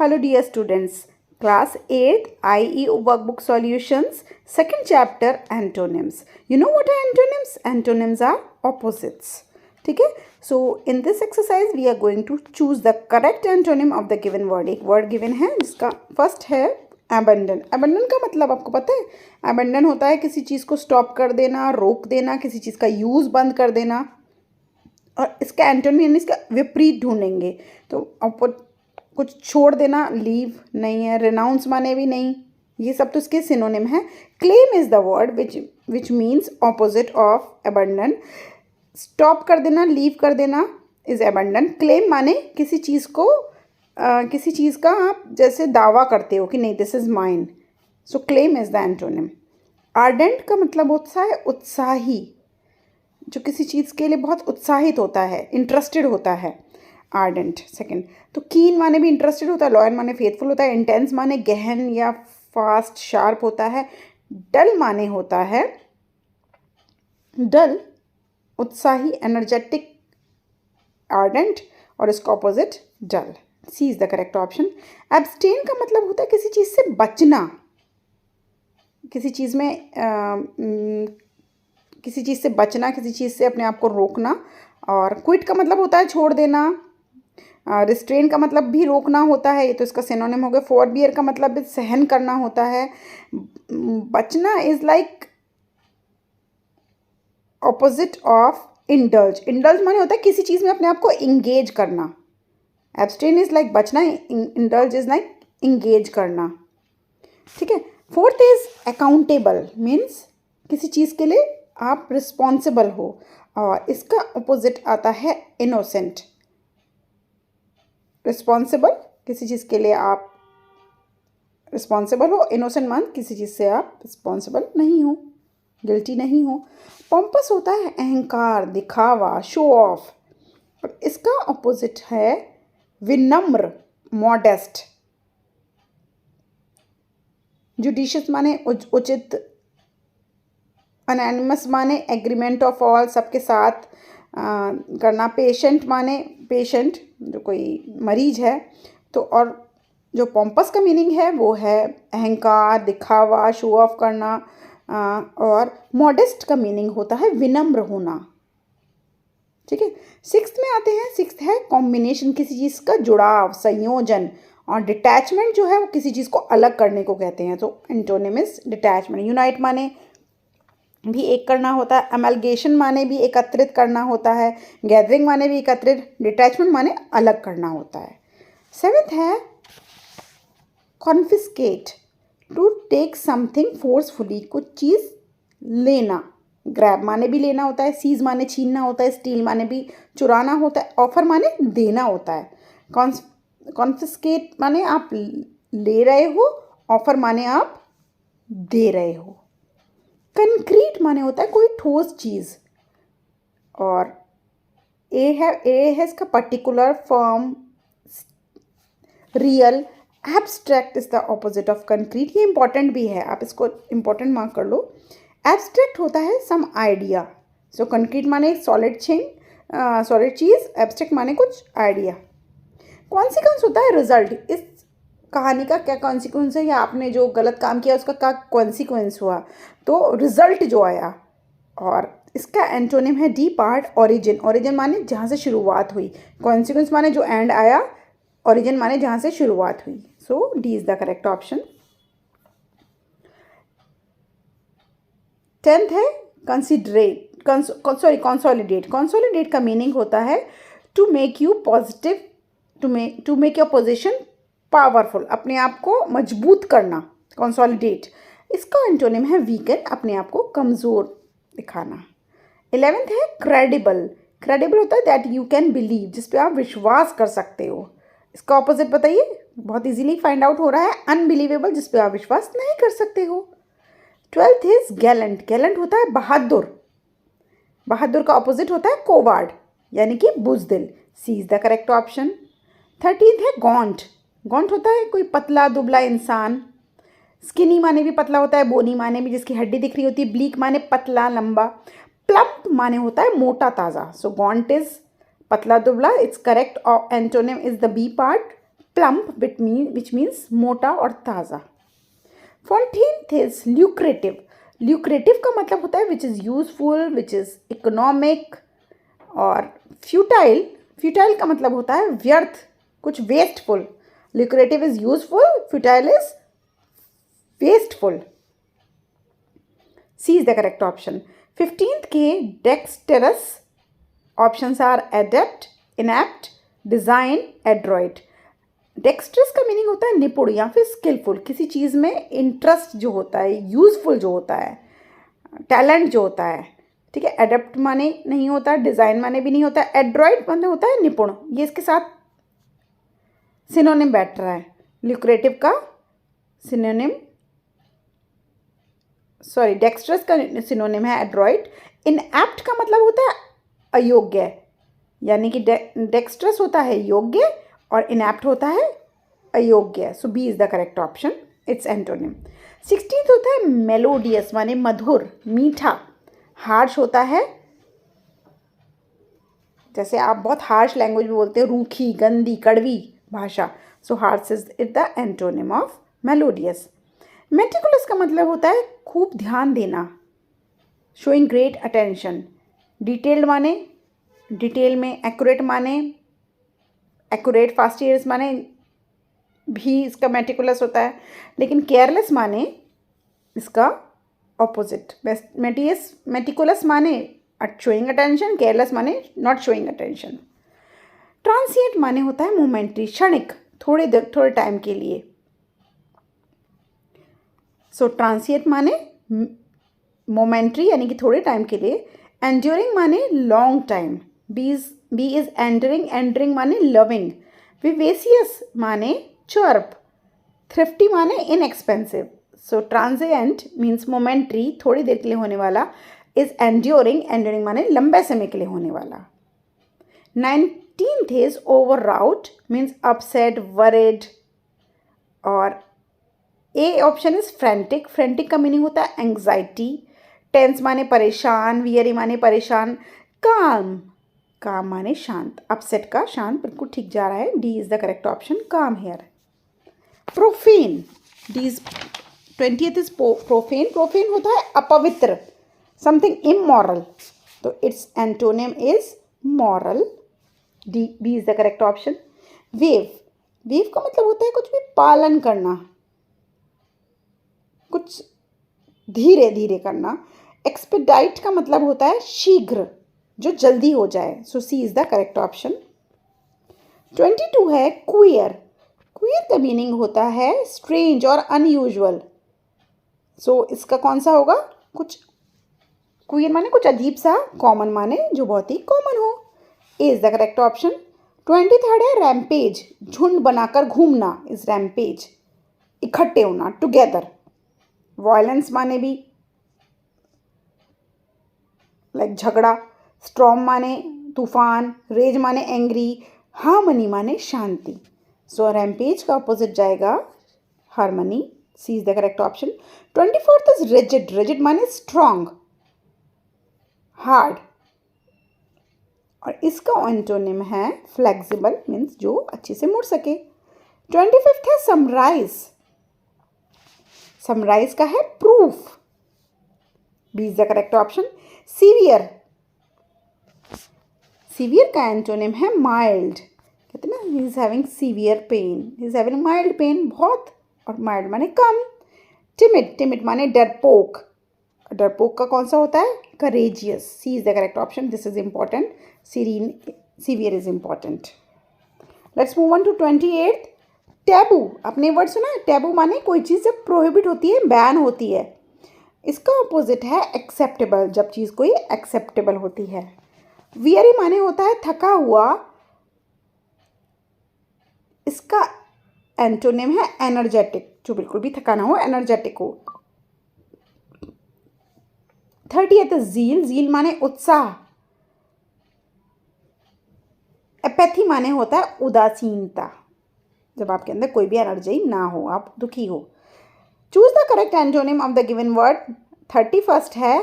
Hello dear students, class 8th IE workbook solutions, second chapter antonyms. You know what are antonyms? Antonyms are opposites. ठीक है, so in this exercise we are going to choose the correct antonym of the given word. एक word given है जिसका first है abandon. abandon का मतलब आपको पता है? abandon होता है किसी चीज़ को stop कर देना, रोक देना, किसी चीज़ का use बंद कर देना. और इसका एंटोनिम यानी इसका विपरीत ढूंढेंगे. तो कुछ छोड़ देना, लीव नहीं है, रिनाउंस माने भी नहीं, ये सब तो इसके सिनोनिम है. Claim is the word which means opposite of abandon. Stop कर देना, लीव कर देना इज अबंडन. क्लेम माने किसी चीज़ को किसी चीज़ का आप जैसे दावा करते हो कि नहीं this is mine. So claim is the antonym. Ardent का मतलब होता है उत्साही, जो किसी चीज़ के लिए बहुत उत्साहित होता है, इंटरेस्टेड होता है. Ardent second. तो कीन माने भी इंटरेस्टेड होता है, लॉयल माने फेथफुल होता है, इंटेंस माने गहन या फास्ट शार्प होता है, डल माने होता है डल उत्साही एनर्जेटिक आर्डेंट और इसका opposite dull. C is the correct option. Abstain का मतलब होता है किसी चीज़ से बचना, किसी चीज़ से बचना, किसी चीज़ से अपने आप को रोकना. और क्विट का मतलब होता है छोड़ देना. रिस्ट्रेन का मतलब भी रोकना होता है, ये तो इसका सिनोनिम हो गया. फॉरबियर का मतलब भी सहन करना होता है. बचना is like opposite of indulge. Indulge माने होता है किसी चीज़ में अपने आप को इंगेज करना. एब्सटेन इज लाइक बचना, इंडल्ज इज लाइक इंगेज करना. ठीक है. फोर्थ इज अकाउंटेबल, मीन्स किसी चीज़ के लिए आप रिस्पॉन्सिबल हो, और इसका अपोजिट आता है इनोसेंट. रिस्पॉन्सिबल किसी चीज़ के लिए आप रिस्पॉन्सिबल हो, इनोसेंट मान किसी चीज़ से आप रिस्पॉन्सिबल नहीं हो, गिल्टी नहीं हो. पॉम्पस होता है अहंकार, दिखावा, शो ऑफ, और इसका अपोजिट है विनम्र, मॉडेस्ट. जुडिशियस माने उचित, अनैनिमस माने एग्रीमेंट ऑफ ऑल, सबके साथ करना. पेशेंट माने पेशेंट जो कोई मरीज है. तो और जो पॉम्पस का मीनिंग है वो है अहंकार, दिखावा, शो ऑफ करना. और मॉडेस्ट का मीनिंग होता है विनम्र होना. ठीक है. सिक्स्थ में आते हैं. सिक्स्थ है कॉम्बिनेशन, किसी चीज़ का जुड़ाव, संयोजन. और डिटैचमेंट जो है वो किसी चीज़ को अलग करने को कहते हैं. तो एंटोनिम इज डिटैचमेंट. यूनाइट माने भी एक करना होता है. अमलगेशन माने भी एकत्रित करना होता है. गैदरिंग माने भी एकत्रित. डिटैचमेंट माने अलग करना होता है. सेवेंथ है confiscate, to take something forcefully, कुछ चीज़ लेना. ग्रैब माने भी लेना होता है. सीज माने छीनना होता है. स्टील माने भी चुराना होता है. ऑफर माने देना होता है. कॉन्फिस्केट माने आप ले रहे हो, ऑफर माने आप दे रहे हो. कंक्रीट माने होता है कोई ठोस चीज़. और ए है इसका particular, firm, real. Abstract is the opposite of concrete. ये इंपॉर्टेंट भी है, आप इसको इंपॉर्टेंट मार्क कर लो. एब्स्ट्रैक्ट होता है सम आइडिया. सो कंक्रीट माने एक सॉलिड चीज़, एब्स्ट्रैक्ट माने कुछ आइडिया. कॉन्सिक्वेंस होता है रिजल्ट. इस कहानी का क्या कॉन्सिक्वेंस है, या आपने जो गलत काम किया उसका क्या कॉन्सिक्वेंस हुआ, तो रिजल्ट जो आया. और इसका एंटोनिम है डिपार्ट, ओरिजिन. ओरिजिन माने जहाँ से शुरुआत हुई, कॉन्सिक्वेंस माने जो एंड आया, ओरिजिन माने जहाँ से शुरुआत हुई. So D is the correct option. 10th है कंसोलिडेट. कंसोलिडेट का मीनिंग होता है to make you positive, to make your position powerful, अपने आप को मजबूत करना. कंसोलिडेट. इसका एंटोनिम है वीकन, अपने आप को कमज़ोर दिखाना. 11th है क्रेडिबल. क्रेडिबल होता है दैट यू कैन बिलीव, जिस पे आप विश्वास कर सकते हो. इसका ऑपोजिट बताइए, बहुत इजीली फाइंड आउट हो रहा है. अनबिलीवेबल, जिस पे आप विश्वास नहीं कर सकते हो. 12th is Gallant. गैलेंट होता है बहादुर. बहादुर का ऑपोजिट होता है कोवार्ड, यानी कि बुजदिल. C is the correct option. 13th है गॉन्ट. गॉन्ट होता है कोई पतला दुबला इंसान. स्किनी माने भी पतला होता है, बोनी माने भी जिसकी हड्डी दिख रही होती है, ब्लीक माने पतला लंबा, प्लम्प माने होता है मोटा ताज़ा. सो गॉन्ट इज पतला दुबला. It's correct antonym is the B part, plump, which means मोटा और ताज़ा. 14th is lucrative. Lucrative का मतलब होता है which is useful, which is economic. और futile, futile का मतलब होता है व्यर्थ, कुछ wasteful. Lucrative is useful, futile is wasteful. C is the correct option. 15th के dexterous. Options are adept, inept, design, adroit. Dextrous का मीनिंग होता है निपुण या फिर स्किलफुल, किसी चीज़ में इंटरेस्ट जो होता है, यूजफुल जो होता है, टैलेंट जो होता है. ठीक है. एडेप्ट माने नहीं होता, डिज़ाइन माने भी नहीं होता, एड्रॉइड माने होता है निपुण. ये इसके साथ सिनोनिम बैठ रहा है. ल्यूक्रेटिव का सिनोनिम, सॉरी, डेक्स्ट्रस का सिनोनिम है एड्रॉइड. इनएप्ट का मतलब होता है अयोग्य, यानी कि डेक्स्ट्रस होता है योग्य और इनएप्ट होता है अयोग्य. So B is the correct option. It's antonym. 16th होता है मेलोडियस, माने मधुर, मीठा. हार्श होता है, जैसे आप बहुत हार्श लैंग्वेज में बोलते हो, रूखी, गंदी, कड़वी भाषा. सो harsh is it the antonym of melodious. Meticulous का मतलब होता है खूब ध्यान देना, शोइंग ग्रेट अटेंशन. डिटेल्ड माने डिटेल में, एक्यूरेट माने एक्यूरेट, फास्ट ईयर्स माने भी इसका मेटिकुलस होता है. लेकिन केयरलेस माने इसका ऑपोजिट. मेटिकुलस माने शोइंग अटेंशन, केयरलेस माने नॉट शोइंग अटेंशन. ट्रांसिएंट माने होता है मोमेंट्री, क्षणिक, थोड़े टाइम के लिए. सो ट्रांसिएंट माने मोमेंट्री यानी कि थोड़े टाइम के लिए. एंड्यूरिंग माने लॉन्ग टाइम. बी इज एंडरिंग माने लविंग. विवेसियस माने चर्प. थ्रिफ्टी माने इनएक्सपेंसिव. सो ट्रांजिएंट मीन्स मोमेंट्री, थोड़ी देर के लिए होने वाला. इज एंड्यूरिंग माने लंबे समय के लिए होने वाला. 19th is overwrought, means upset, worried. और A option is frantic. Frantic का मीनिंग होता है एंग्जाइटी. टेंस माने परेशान, वियरी माने परेशान. काम माने शांत. अपसेट का शांत, बिल्कुल ठीक जा रहा है. D is the correct option, calm here. Profane, D is 20th is profane. Profane होता है अपवित्र, समथिंग इमोरल. तो it's antonym is moral. B is the correct option. Wave का मतलब होता है कुछ भी पालन करना, कुछ धीरे धीरे करना. एक्सपेडाइट का मतलब होता है शीघ्र, जो जल्दी हो जाए. सो सी इज द करेक्ट ऑप्शन. 22 है क्वियर. क्वियर का मीनिंग होता है स्ट्रेंज और अनयूजुअल. सो इसका कौन सा होगा? कुछ क्वियर माने कुछ अजीब सा, कॉमन माने जो बहुत ही कॉमन हो. A is the correct option. 23rd है रैम्पेज. झुंड बनाकर घूमना इज रैम्पेज, इकट्ठे होना, टुगेदर. वायलेंस माने भी लाइक झगड़ा. स्टॉर्म माने तूफान. रेज माने एंग्री. हार्मनी माने शांति. सो रैम्पेज का अपोजिट जाएगा harmony. C is the correct option. 24th is rigid. Rigid माने स्ट्रॉन्ग, हार्ड. और इसका एंटोनिम है फ्लेक्सिबल, मीन्स जो अच्छे से मुड़ सके. 25th है समराइज. समराइज का है proof. B is the correct option. Severe. Severe का एंटोनिम है माइल्ड. कहते हैं ना, he is having severe pain, he is having mild pain, बहुत. और माइल्ड माने कम. टिमिड माने डरपोक. डरपोक का कौन सा होता है? Courageous. C is the correct option. This is important. Severe is important. Let's move on to 28th. Taboo. आपने वर्ड सुना है? टैबू माने कोई चीज़ जब प्रोहिबिट होती है, बैन होती है. इसका ऑपोजिट है एक्सेप्टेबल, जब चीज़ कोई एक्सेप्टेबल होती है. वियरी माने होता है थका हुआ. इसका एंटोनिम है एनर्जेटिक, जो बिल्कुल भी थका ना हो, एनर्जेटिक हो. 30th है ज़ील. ज़ील माने उत्साह. एपैथी माने होता है उदासीनता, जब आपके अंदर कोई भी एनर्जी ना हो, आप दुखी हो. Choose the correct antonym of the given word. 31st है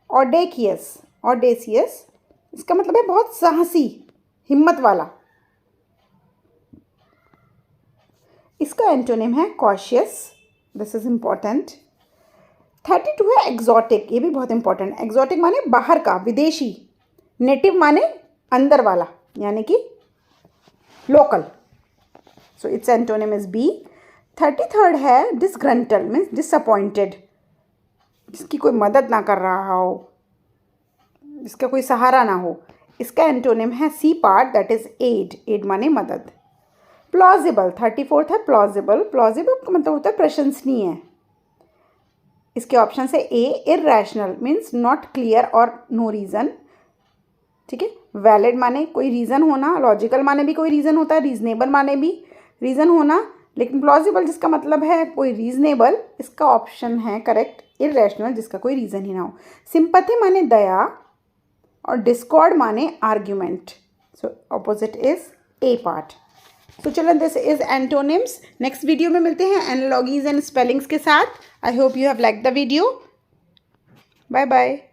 ऑडेकियस. ऑडेसियस इसका मतलब है बहुत साहसी, हिम्मत वाला. इसका एंटोनिम है कॉशियस, दिस इज इम्पॉर्टेंट। 32 है एग्जॉटिक, ये भी बहुत इंपॉर्टेंट। एग्जॉटिक माने बाहर का, विदेशी। नेटिव माने अंदर वाला, यानी कि local. So it's antonym is B. 33rd है डिसग्रंटल, मीन्स डिसअपॉइंटेड, जिसकी कोई मदद ना कर रहा हो, जिसका कोई सहारा ना हो। इसका एंटोनिम है C part, that is aid. Aid माने मदद। प्लॉजिबल, 34th है प्लॉजिबल। प्लॉजिबल का मतलब होता है प्रशंसनीय। इसके ऑप्शन है ए इरैशनल, मीन्स नॉट क्लियर और नो रीज़न। ठीक है। वैलिड माने कोई रीज़न होना, लॉजिकल माने भी कोई रीज़न होता है, रीजनेबल माने भी रीज़न होना, लेकिन प्लॉजिबल जिसका मतलब है कोई रीजनेबल, इसका ऑप्शन है करेक्ट इरैशनल, जिसका कोई रीज़न ही ना हो। सिंपैथी माने दया और डिस्कॉर्ड माने argument. So opposite is A part. तो चलो this is antonyms. Next video में मिलते हैं एनालॉजीज एंड स्पेलिंग्स के साथ। I hope you have like the video. Bye bye.